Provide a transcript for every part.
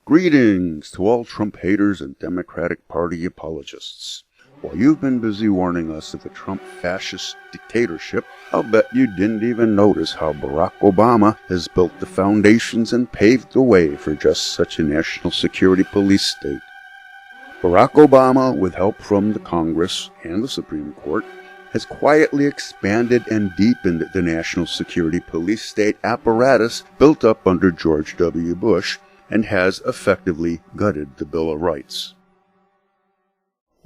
Greetings to all Trump haters and Democratic Party apologists. While you've been busy warning us of a Trump fascist dictatorship, I'll bet you didn't even notice how Barack Obama has built the foundations and paved the way for just such a national security police state. Barack Obama, with help from the Congress and the Supreme Court, has quietly expanded and deepened the national security police state apparatus built up under George W. Bush, and has effectively gutted the Bill of Rights.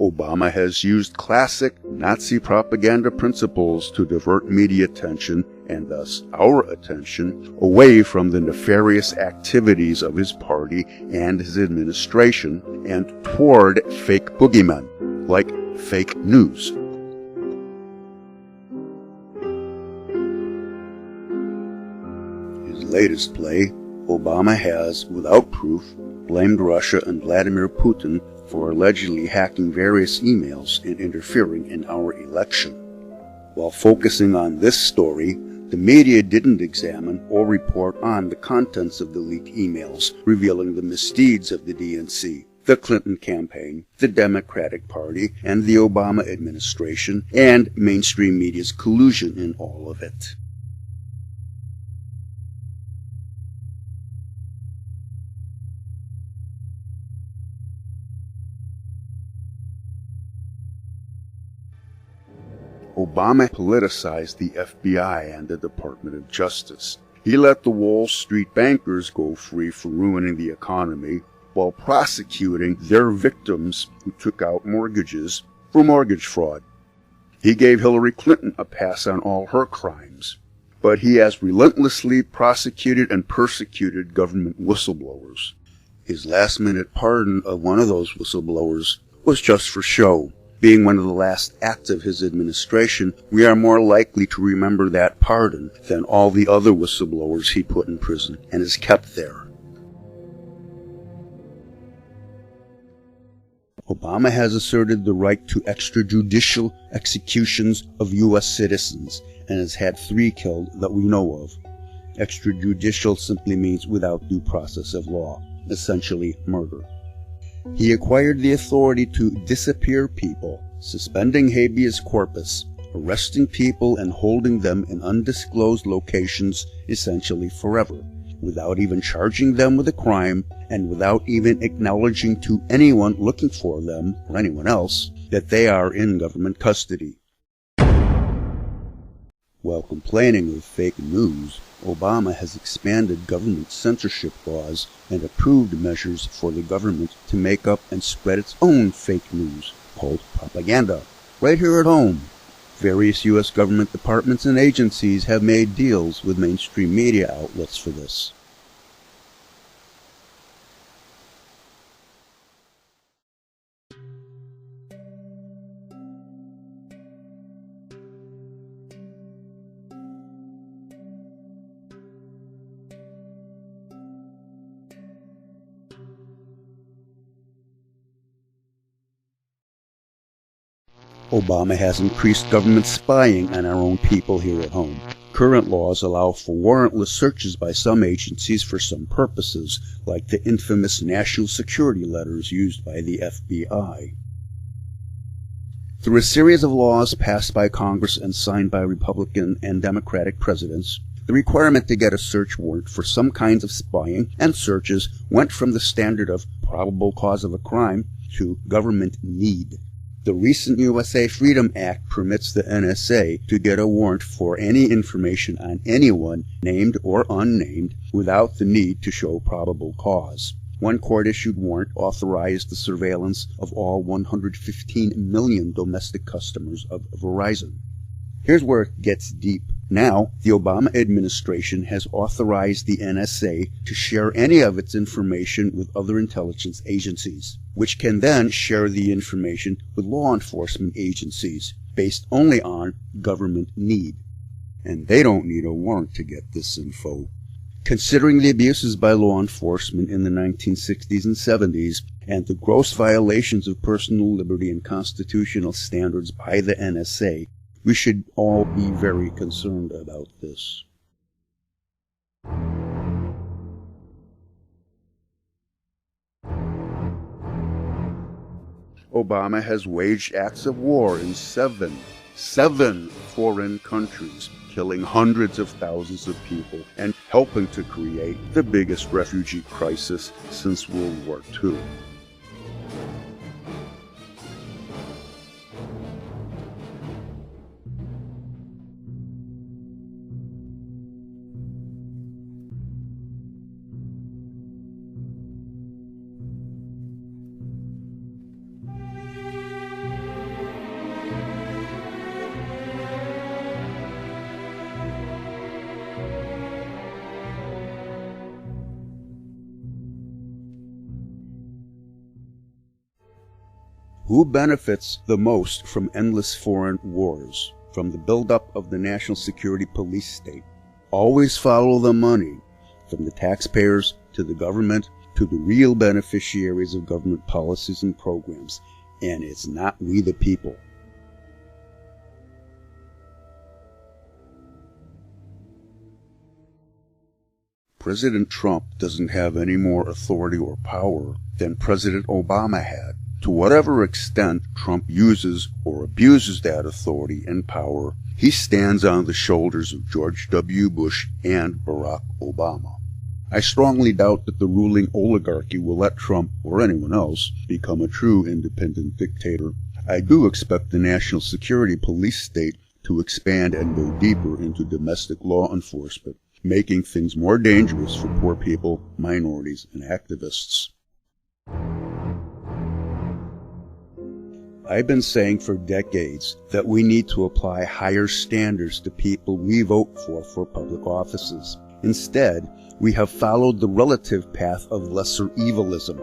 Obama has used classic Nazi propaganda principles to divert media attention, and thus our attention, away from the nefarious activities of his party and his administration, and toward fake boogeymen, like fake news. His latest play, Obama has, without proof, blamed Russia and Vladimir Putin for allegedly hacking various emails and interfering in our election. While focusing on this story, the media didn't examine or report on the contents of the leaked emails revealing the misdeeds of the DNC, the Clinton campaign, the Democratic Party, and the Obama administration, and mainstream media's collusion in all of it. Obama politicized the FBI and the Department of Justice. He let the Wall Street bankers go free for ruining the economy while prosecuting their victims who took out mortgages for mortgage fraud. He gave Hillary Clinton a pass on all her crimes, but he has relentlessly prosecuted and persecuted government whistleblowers. His last-minute pardon of one of those whistleblowers was just for show. Being one of the last acts of his administration, we are more likely to remember that pardon than all the other whistleblowers he put in prison and has kept there. Obama has asserted the right to extrajudicial executions of U.S. citizens and has had 3 killed that we know of. Extrajudicial simply means without due process of law, essentially murder. He acquired the authority to disappear people, suspending habeas corpus, arresting people and holding them in undisclosed locations essentially forever, without even charging them with a crime and without even acknowledging to anyone looking for them, or anyone else, that they are in government custody. While complaining of fake news, Obama has expanded government censorship laws and approved measures for the government to make up and spread its own fake news, called propaganda, right here at home. Various U.S. government departments and agencies have made deals with mainstream media outlets for this. Obama has increased government spying on our own people here at home. Current laws allow for warrantless searches by some agencies for some purposes, like the infamous national security letters used by the FBI. Through a series of laws passed by Congress and signed by Republican and Democratic presidents, the requirement to get a search warrant for some kinds of spying and searches went from the standard of probable cause of a crime to government need. The recent USA Freedom Act permits the NSA to get a warrant for any information on anyone, named or unnamed, without the need to show probable cause. One court-issued warrant authorized the surveillance of all 115 million domestic customers of Verizon. Here's where it gets deep. Now, the Obama administration has authorized the NSA to share any of its information with other intelligence agencies, which can then share the information with law enforcement agencies based only on government need. And they don't need a warrant to get this info. Considering the abuses by law enforcement in the 1960s and 70s and the gross violations of personal liberty and constitutional standards by the NSA, we should all be very concerned about this. Obama has waged acts of war in seven foreign countries, killing hundreds of thousands of people and helping to create the biggest refugee crisis since World War II. Who benefits the most from endless foreign wars? From the buildup of the national security police state. Always follow the money, from the taxpayers to the government to the real beneficiaries of government policies and programs, and it's not we the people. President Trump doesn't have any more authority or power than President Obama had. To whatever extent Trump uses or abuses that authority and power, he stands on the shoulders of George W. Bush and Barack Obama. I strongly doubt that the ruling oligarchy will let Trump or anyone else become a true independent dictator. I do expect the national security police state to expand and go deeper into domestic law enforcement, making things more dangerous for poor people, minorities, and activists. I've been saying for decades that we need to apply higher standards to people we vote for public offices. Instead, we have followed the relative path of lesser evilism,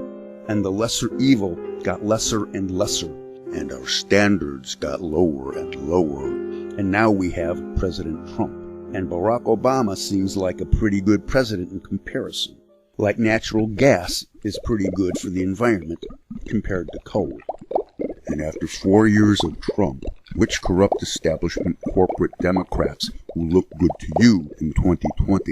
and the lesser evil got lesser and lesser, and our standards got lower and lower. And now we have President Trump, and Barack Obama seems like a pretty good president in comparison. Like natural gas is pretty good for the environment compared to coal. And after 4 years of Trump, which corrupt establishment corporate Democrats will look good to you in 2020?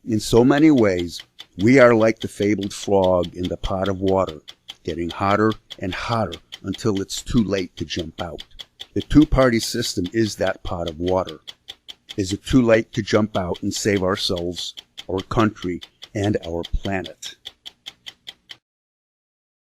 In so many ways, we are like the fabled frog in the pot of water, getting hotter and hotter until it's too late to jump out. The two-party system is that pot of water. Is it too late to jump out and save ourselves, our country, and our planet?